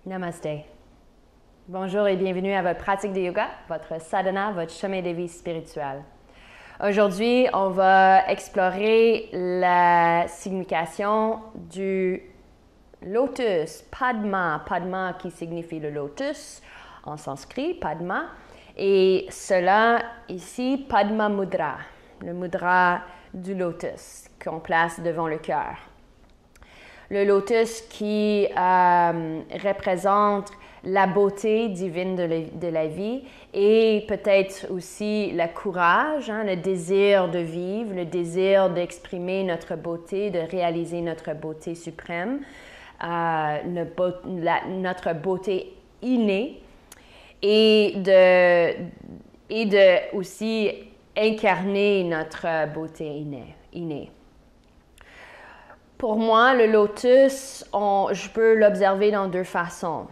Namaste. Bonjour et bienvenue à votre pratique de yoga, votre sadhana, votre chemin de vie spirituel. Aujourd'hui, on va explorer la signification du lotus, Padma. Padma qui signifie le lotus en sanskrit, Padma. Et cela ici, Padma Mudra, le mudra du lotus qu'on place devant le cœur. Le lotus qui représente la beauté divine de la vie et peut-être aussi le courage, le désir de vivre, le désir d'exprimer notre beauté, de réaliser notre beauté suprême, notre beauté innée et de aussi incarner notre beauté innée. Pour moi, le lotus, je peux l'observer dans deux façons.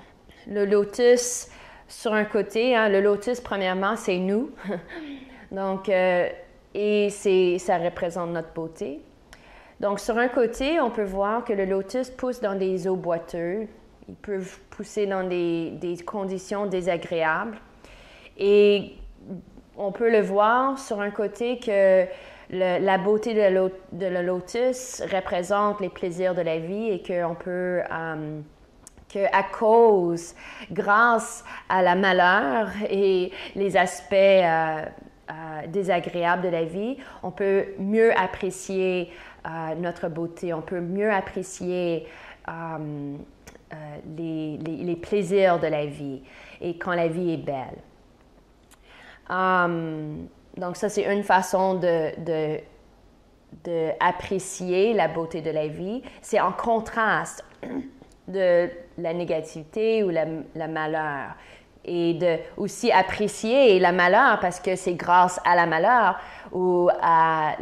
Le lotus, sur un côté, le lotus, premièrement, c'est nous. Donc, et ça représente notre beauté. Donc, sur un côté, on peut voir que le lotus pousse dans des eaux boiteuses. Il peut pousser dans des conditions désagréables. Et on peut le voir sur un côté que la beauté de la lotus représente les plaisirs de la vie et qu'on peut, grâce à la malheur et les aspects désagréables de la vie, on peut mieux apprécier notre beauté, on peut mieux apprécier les plaisirs de la vie et quand la vie est belle. Donc ça, c'est une façon d'apprécier la beauté de la vie. C'est en contraste de la négativité ou la malheur. Et de aussi apprécier la malheur parce que c'est grâce à la malheur ou à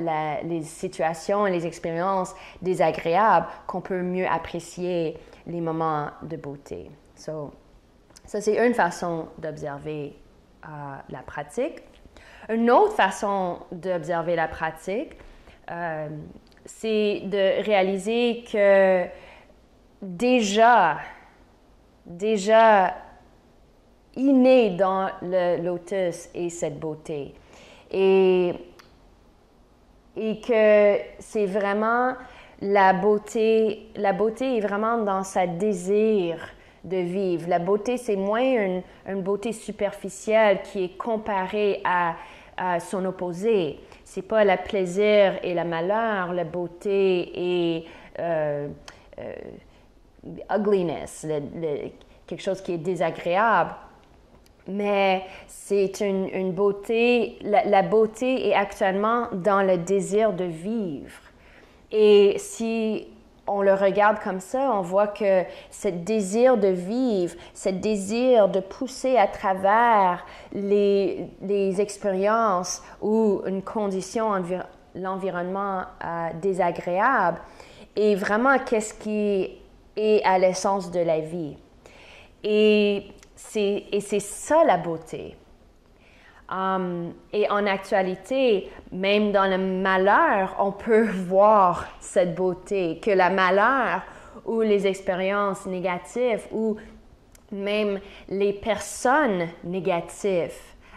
les situations et les expériences désagréables qu'on peut mieux apprécier les moments de beauté. Ça, c'est une façon d'observer la pratique. Une autre façon d'observer la pratique, c'est de réaliser que déjà inné dans le lotus est cette beauté. Et que c'est vraiment la beauté est vraiment dans sa désir de vivre. La beauté, c'est moins une beauté superficielle qui est comparée à son opposé. C'est pas le plaisir et le malheur, la beauté et ugliness, quelque chose qui est désagréable. Mais c'est une beauté, la beauté est actuellement dans le désir de vivre. Et si on le regarde comme ça, on voit que ce désir de vivre, ce désir de pousser à travers les expériences ou une condition, l'environnement désagréable, est vraiment qu'est-ce qui est à l'essence de la vie. Et c'est ça la beauté. Et en actualité, même dans le malheur, on peut voir cette beauté, que le malheur ou les expériences négatives ou même les personnes négatives,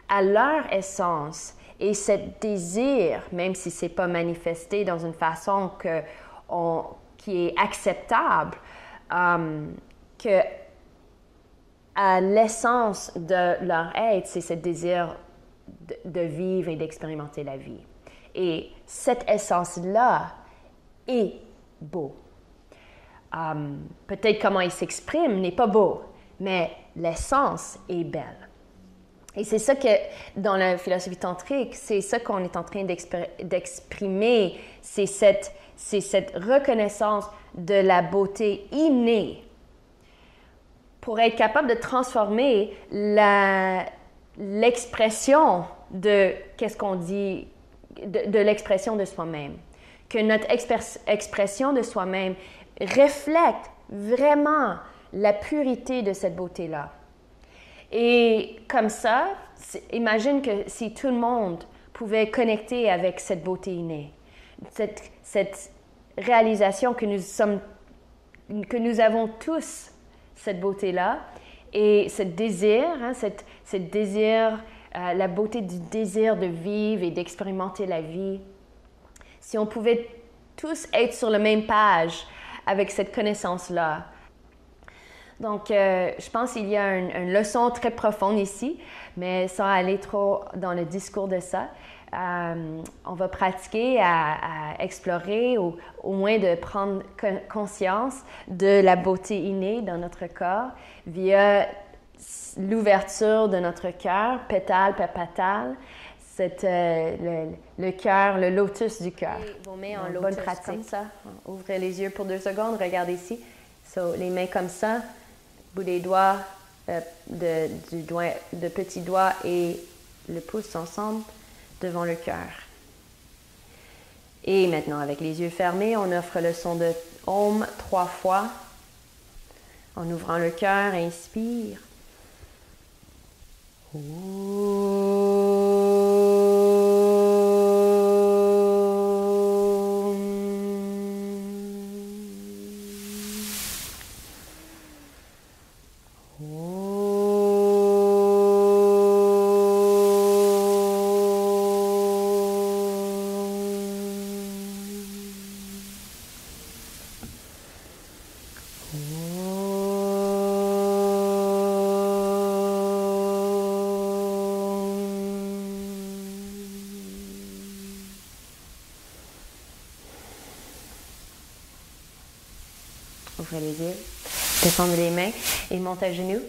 à leur essence, et ce désir, même si ce n'est pas manifesté dans une façon qui est acceptable, que à l'essence de leur être, c'est ce désir de vivre et d'expérimenter la vie. Et cette essence-là est beau. Peut-être comment il s'exprime n'est pas beau, mais l'essence est belle. Et c'est ça que, dans la philosophie tantrique, c'est ça qu'on est en train d'exprimer, c'est cette reconnaissance de la beauté innée pour être capable de transformer l'expression de qu'est-ce qu'on dit, de l'expression de soi-même. Que notre expression de soi-même reflète vraiment la pureté de cette beauté-là. Et comme ça, imagine que si tout le monde pouvait connecter avec cette beauté innée, cette réalisation que nous avons tous cette beauté-là et ce désir, ce désir, la beauté du désir de vivre et d'expérimenter la vie. Si on pouvait tous être sur la même page avec cette connaissance-là. Donc, je pense qu'il y a une leçon très profonde ici, mais sans aller trop dans le discours de ça. On va pratiquer à explorer ou au moins de prendre conscience de la beauté innée dans notre corps via l'ouverture de notre cœur, pétale par pétale, le cœur, le lotus du cœur. Vos mains en lotus, bonne pratique. Comme ça. Ouvrez les yeux pour 2 secondes, regardez ici. So, les mains comme ça, bout des doigts, de petits doigts et le pouce ensemble devant le cœur. Et maintenant, avec les yeux fermés, on offre le son de Om 3 fois. En ouvrant le cœur, inspire. Ouvrez les yeux, descendez les mains et montez à genoux.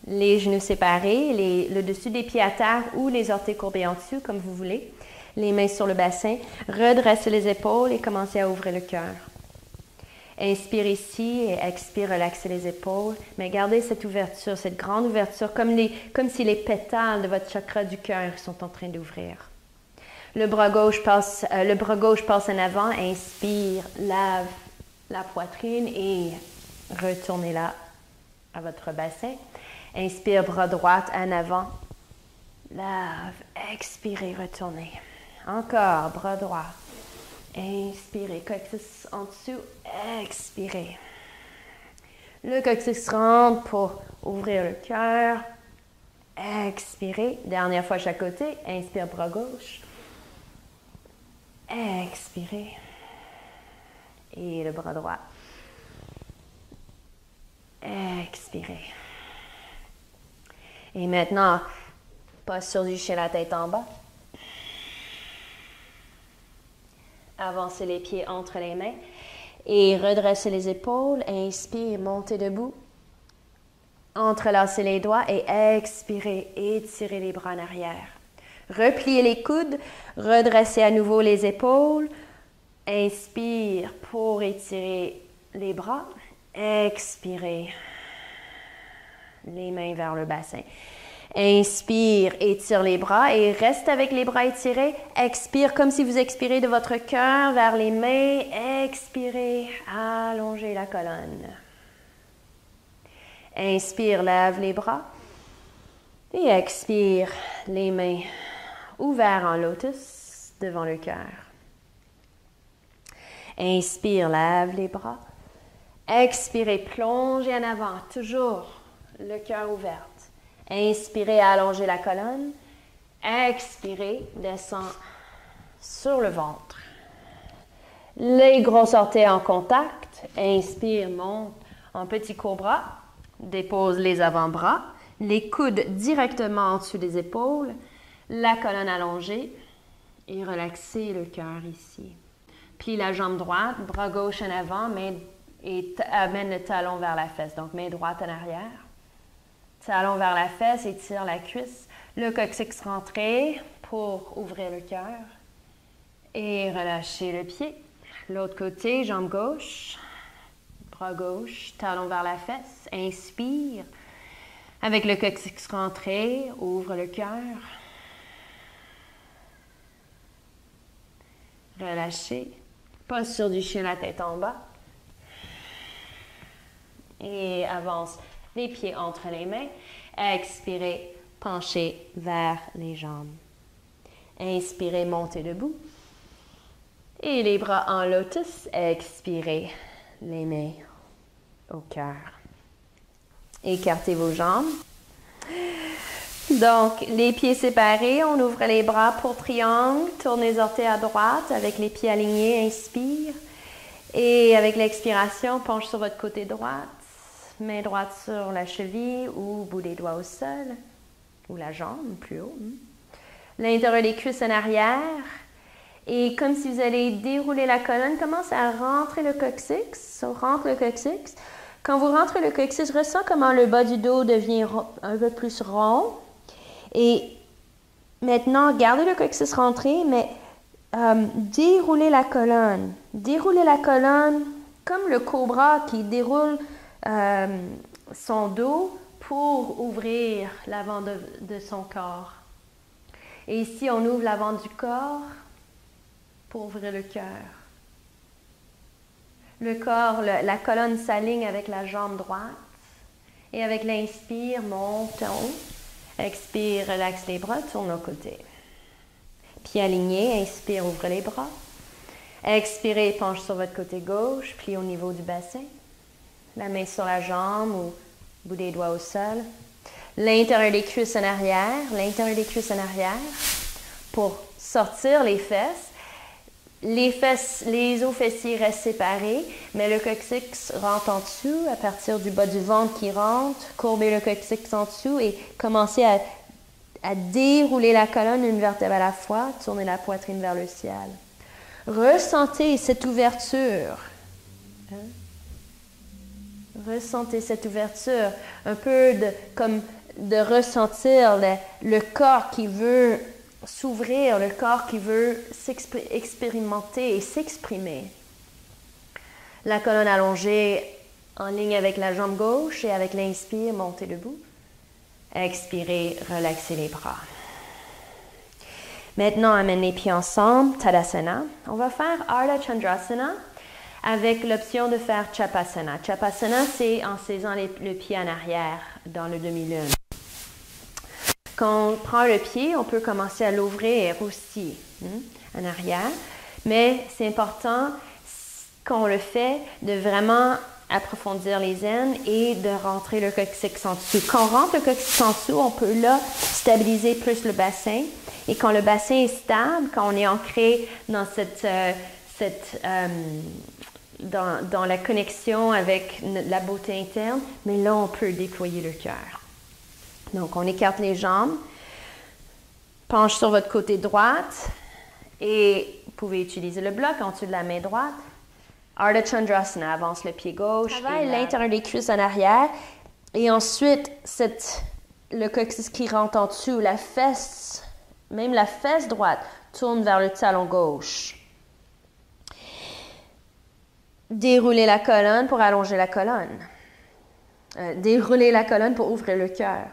Les genoux séparés, le dessus des pieds à terre ou les orteils courbés en dessous, comme vous voulez. Les mains sur le bassin. Redressez les épaules et commencez à ouvrir le cœur. Inspire ici et expire, relaxez les épaules. Mais gardez cette ouverture, cette grande ouverture, comme si les pétales de votre chakra du cœur sont en train d'ouvrir. Le bras gauche passe en avant. Inspire, lave la poitrine et retournez-la à votre bassin. Inspire, bras droit en avant. Lave, expirez, retournez. Encore, bras droit. Inspirez, coccyx en dessous, expirez. Le coccyx rentre pour ouvrir le cœur. Expirez. Dernière fois chaque côté. Inspire, bras gauche. Expirez. Et le bras droit. Expirez. Et maintenant, posture du chien, la tête en bas. Avancez les pieds entre les mains et redressez les épaules. Inspire, montez debout. Entrelacez les doigts et expirez. Étirez les bras en arrière. Repliez les coudes. Redressez à nouveau les épaules. Inspire pour étirer les bras. Expirez. Les mains vers le bassin. Inspire, étire les bras et reste avec les bras étirés. Expire comme si vous expirez de votre cœur vers les mains. Expirez, allongez la colonne. Inspire, lève les bras. Et expire, les mains ouvertes en lotus devant le cœur. Inspire, lève les bras. Expirez, plongez en avant, toujours le cœur ouvert. Inspirez, allongez la colonne. Expirez, descend sur le ventre. Les gros orteils en contact. Inspire, monte en petit cobra. Dépose les avant-bras. Les coudes directement en dessous des épaules. La colonne allongée. Et relaxez le cœur ici. Plie la jambe droite, bras gauche en avant, et amène le talon vers la fesse. Donc, main droite en arrière. Talon vers la fesse, étire la cuisse. Le coccyx rentré pour ouvrir le cœur. Et relâchez le pied. L'autre côté, jambe gauche. Bras gauche, talon vers la fesse. Inspire. Avec le coccyx rentré, ouvre le cœur. Relâchez. Posture du chien, la tête en bas. Et avance les pieds entre les mains. Expirez, penchez vers les jambes. Inspirez, montez debout. Et les bras en lotus. Expirez, les mains au cœur. Écartez vos jambes. Donc, les pieds séparés, on ouvre les bras pour triangle, tourne les orteils à droite avec les pieds alignés, inspire. Et avec l'expiration, penche sur votre côté droit, main droite sur la cheville ou bout des doigts au sol, ou la jambe plus haut. L'intérieur des cuisses en arrière. Et comme si vous allez dérouler la colonne, commence à rentrer le coccyx. On rentre le coccyx. Quand vous rentrez le coccyx, ressent comment le bas du dos devient un peu plus rond. Et maintenant, gardez le coccyx rentré, mais déroulez la colonne. Déroulez la colonne comme le cobra qui déroule son dos pour ouvrir l'avant de son corps. Et ici, on ouvre l'avant du corps pour ouvrir le cœur. Le corps, la colonne s'aligne avec la jambe droite. Et avec l'inspire, monte en haut. Expire, relaxe les bras, tourne au côté. Pieds alignés, inspire, ouvre les bras. Expirez, penche sur votre côté gauche, plie au niveau du bassin. La main sur la jambe ou bout des doigts au sol. L'intérieur des cuisses en arrière, l'intérieur des cuisses en arrière pour sortir les fesses. Les os fessiers restent séparés, mais le coccyx rentre en dessous à partir du bas du ventre qui rentre. Courbez le coccyx en dessous et commencez à dérouler la colonne une vertèbre à la fois. Tournez la poitrine vers le ciel. Ressentez cette ouverture. Ressentez cette ouverture. Un peu comme de ressentir le corps qui veut s'ouvrir, le corps qui veut expérimenter et s'exprimer. La colonne allongée en ligne avec la jambe gauche et avec l'inspire, montez debout. Expirez, relaxez les bras. Maintenant, amène les pieds ensemble, Tadasana. On va faire Ardha Chandrasana avec l'option de faire Chapasana. Chapasana, c'est en saisant le pied en arrière dans le demi-lune. Quand on prend le pied, on peut commencer à l'ouvrir aussi en arrière, mais c'est important quand on le fait de vraiment approfondir les aines et de rentrer le coccyx en dessous. Quand on rentre le coccyx en dessous, on peut là stabiliser plus le bassin. Et quand le bassin est stable, quand on est ancré dans dans la connexion avec la beauté interne, mais là, on peut déployer le cœur. Donc, on écarte les jambes, penche sur votre côté droite et vous pouvez utiliser le bloc en dessous de la main droite. Ardha Chandrasana, avance le pied gauche. Travaille l'intérieur des cuisses en arrière et ensuite le coccyx qui rentre en dessous, la fesse, même la fesse droite, tourne vers le talon gauche. Déroulez la colonne pour allonger la colonne. Déroulez la colonne pour ouvrir le cœur.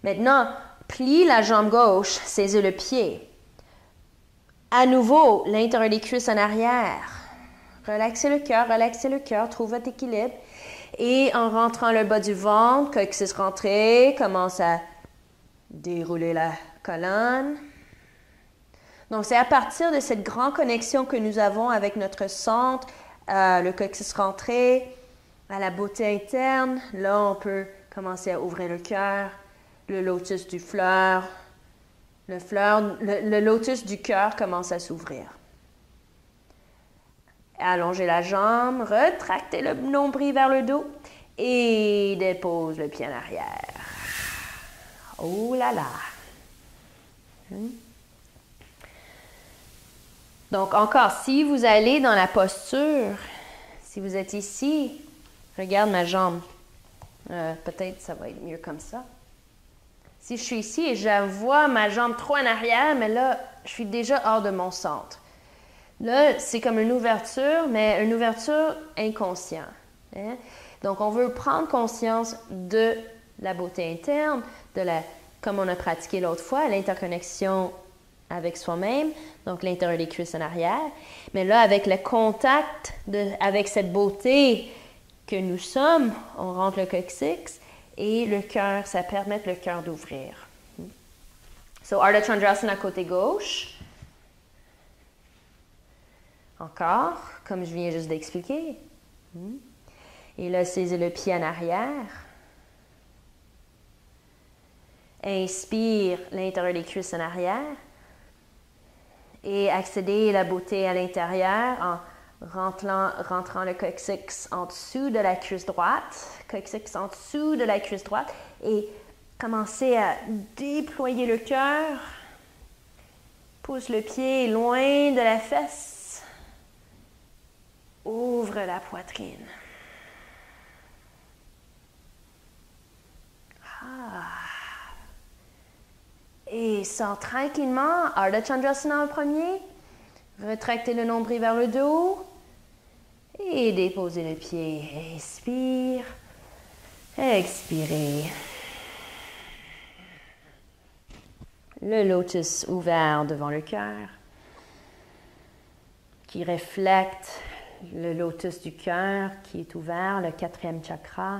Maintenant, plie la jambe gauche, saisis le pied. À nouveau, l'intérieur des cuisses en arrière. Relaxez le cœur, trouve votre équilibre. Et en rentrant le bas du ventre, coccyx rentré, commence à dérouler la colonne. Donc, c'est à partir de cette grande connexion que nous avons avec notre centre, le coccyx rentré, à la beauté interne. Là, on peut commencer à ouvrir le cœur. Le lotus du fleur. Le lotus du cœur commence à s'ouvrir. Allongez la jambe, retractez le nombril vers le dos et dépose le pied en arrière. Oh là là! Donc encore, si vous allez dans la posture, si vous êtes ici, regarde ma jambe. Peut-être ça va être mieux comme ça. Si je suis ici et je vois ma jambe trop en arrière, mais là, je suis déjà hors de mon centre. Là, c'est comme une ouverture, mais une ouverture inconsciente. Donc, on veut prendre conscience de la beauté interne, comme on a pratiqué l'autre fois, l'interconnexion avec soi-même, donc l'intérieur des cuisses en arrière. Mais là, avec le contact avec cette beauté que nous sommes, on rentre le coccyx et le cœur, ça permet le cœur d'ouvrir. So, Ardha Chandrasana côté gauche. Encore, comme je viens juste d'expliquer. Et là, saisis le pied en arrière. Inspire l'intérieur des cuisses en arrière. Et accéder la beauté à l'intérieur en rentrant le coccyx en dessous de la cuisse droite. Coccyx en dessous de la cuisse droite. Et commencez à déployer le cœur. Pousse le pied loin de la fesse. Ouvre la poitrine. Et sors tranquillement. Ardha Chandrasana en premier. Retractez le nombril vers le dos. Et déposez le pied. Inspire. Expirez. Le lotus ouvert devant le cœur. Qui reflète le lotus du cœur qui est ouvert, le 4e chakra.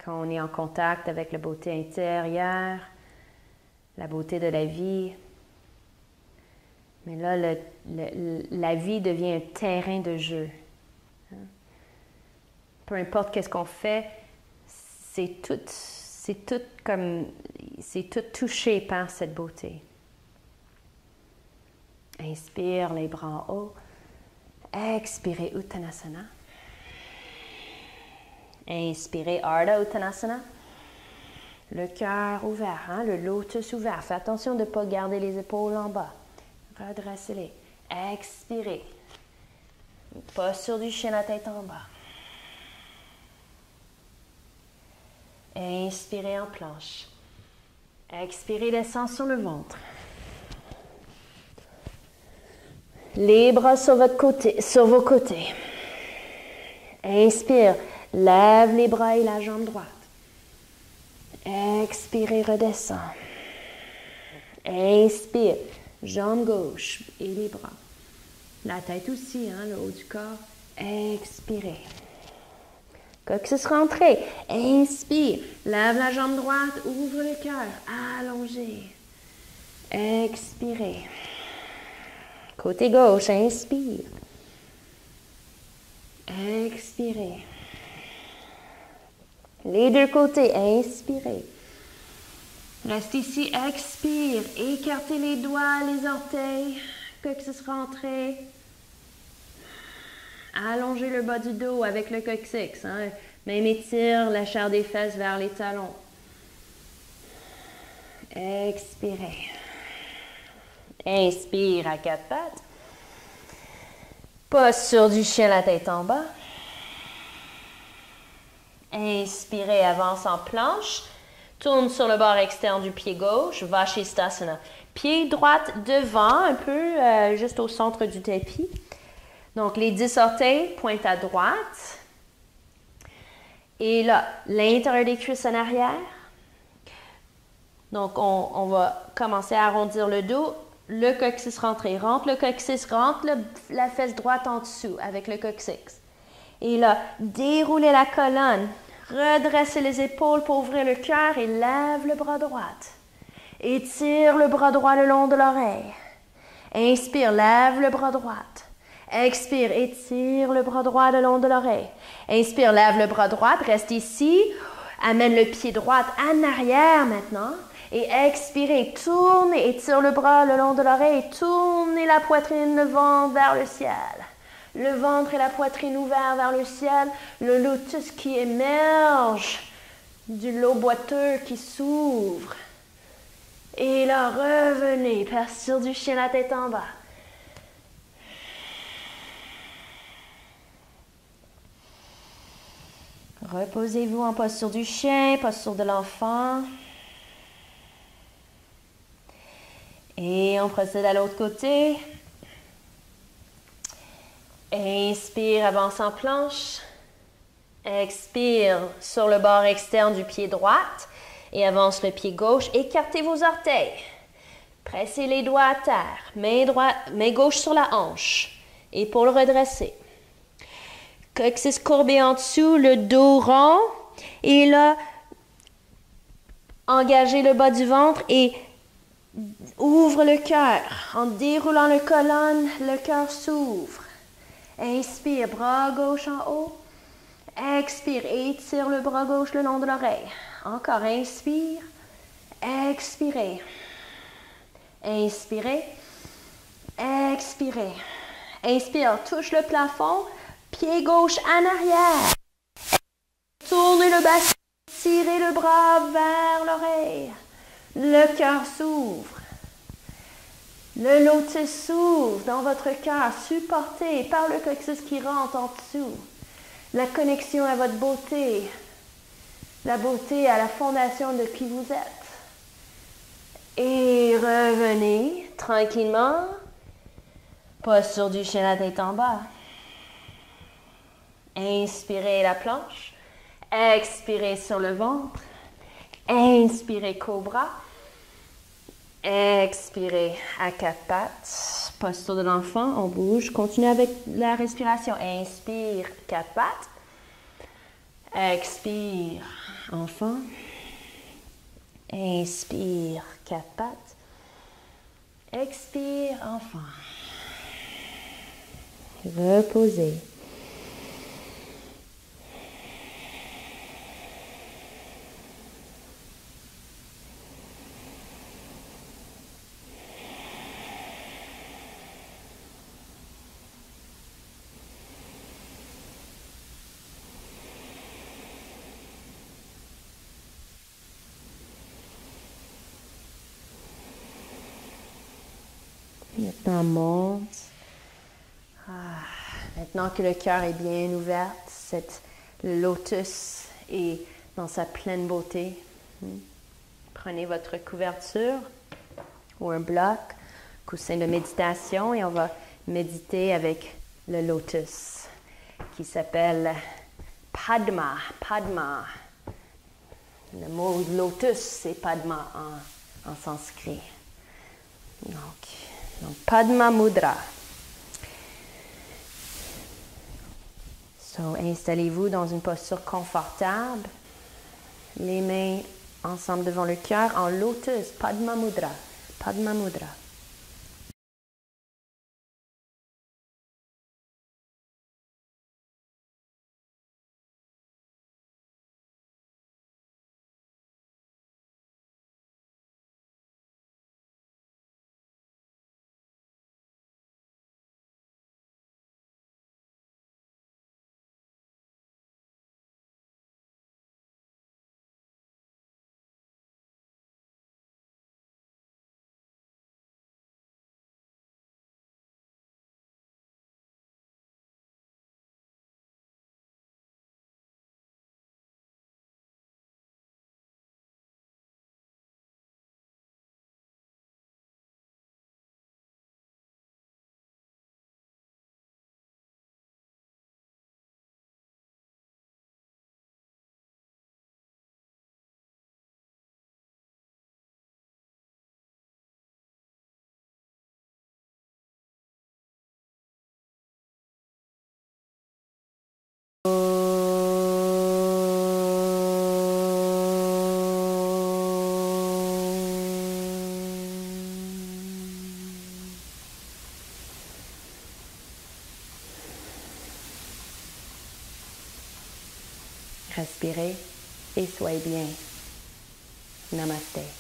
Quand on est en contact avec la beauté intérieure, la beauté de la vie, mais là, la vie devient un terrain de jeu. Peu importe qu'est-ce qu'on fait, c'est tout touché par cette beauté. Inspire, les bras en haut. Expirez, Uttanasana. Inspirez, Ardha Uttanasana. Le cœur ouvert, le lotus ouvert. Fais attention de ne pas garder les épaules en bas. Redressez-les. Expirez. Posture du chien, la tête en bas. Inspirez en planche. Expirez, descend sur le ventre. Les bras sur vos côtés. Inspire. Lève les bras et la jambe droite. Expirez, redescend. Inspire. Jambe gauche et les bras. La tête aussi, le haut du corps. Expirez. Coccyx rentré. Inspire. Lève la jambe droite. Ouvre le cœur. Allongez. Expirez. Côté gauche. Inspire. Expirez. Les deux côtés, inspirez. Reste ici, expire. Écartez les doigts, les orteils. Coccyx rentré. Allongez le bas du dos avec le coccyx. Même étire la chair des fesses vers les talons. Expirez. Inspire à quatre pattes. Posture du chien, la tête en bas. Inspirez, avance en planche. Tourne sur le bord externe du pied gauche. Vashisthasana. Pied droit devant, un peu juste au centre du tapis. Donc, les 10 orteils pointent à droite. Et là, l'intérieur des cuisses en arrière. Donc, on va commencer à arrondir le dos. Le coccyx rentré. Rentre le coccyx, rentre la fesse droite en dessous avec le coccyx. Et là, déroulez la colonne. Redressez les épaules pour ouvrir le cœur et lève le bras droit. Étire le bras droit le long de l'oreille. Inspire, lève le bras droit. Expire, étire le bras droit le long de l'oreille. Inspire, lève le bras droit, reste ici. Amène le pied droit en arrière maintenant. Et expirez, tournez, étire le bras le long de l'oreille. Tournez la poitrine, le ventre vers le ciel. Le ventre et la poitrine ouverts vers le ciel. Le lotus qui émerge du lot boiteux qui s'ouvre. Et là, revenez, posture du chien, la tête en bas. Reposez-vous en posture du chien, posture de l'enfant. Et on procède à l'autre côté. Inspire, avance en planche. Expire sur le bord externe du pied droit et avance le pied gauche. Écartez vos orteils. Pressez les doigts à terre. Main gauche sur la hanche. Épaules redressées. Coccyx courbé en dessous, le dos rond. Et là, engagez le bas du ventre et Ouvre le cœur. En déroulant le colonne, le cœur s'ouvre. Inspire, bras gauche en haut. Expire, étire le bras gauche le long de l'oreille. Encore, inspire. Expirez. Inspirez. Expirez. Inspire, touche le plafond. Pied gauche en arrière. Tournez le bassin. Tirez le bras vers l'oreille. Le cœur s'ouvre. Le lotus s'ouvre dans votre cœur, supporté par le coccyx qui rentre en dessous. La connexion à votre beauté. La beauté à la fondation de qui vous êtes. Et revenez tranquillement. Posture du chien, la tête en bas. Inspirez la planche. Expirez sur le ventre. Inspirez cobra. Expirez à quatre pattes. Posture de l'enfant, on bouge. Continuez avec la respiration. Inspire, quatre pattes. Expire, enfant. Inspire, quatre pattes. Expire, enfant. Reposez. Maintenant, monte. Maintenant que le cœur est bien ouvert, le lotus est dans sa pleine beauté. Prenez votre couverture ou un bloc, coussin de méditation, et on va méditer avec le lotus qui s'appelle Padma. Padma. Le mot lotus, c'est Padma en sanskrit. Donc, Padma Mudra. Installez-vous dans une posture confortable. Les mains ensemble devant le cœur en lotus, Padma Mudra. Padma Mudra. Respirez et soyez bien. Namaste.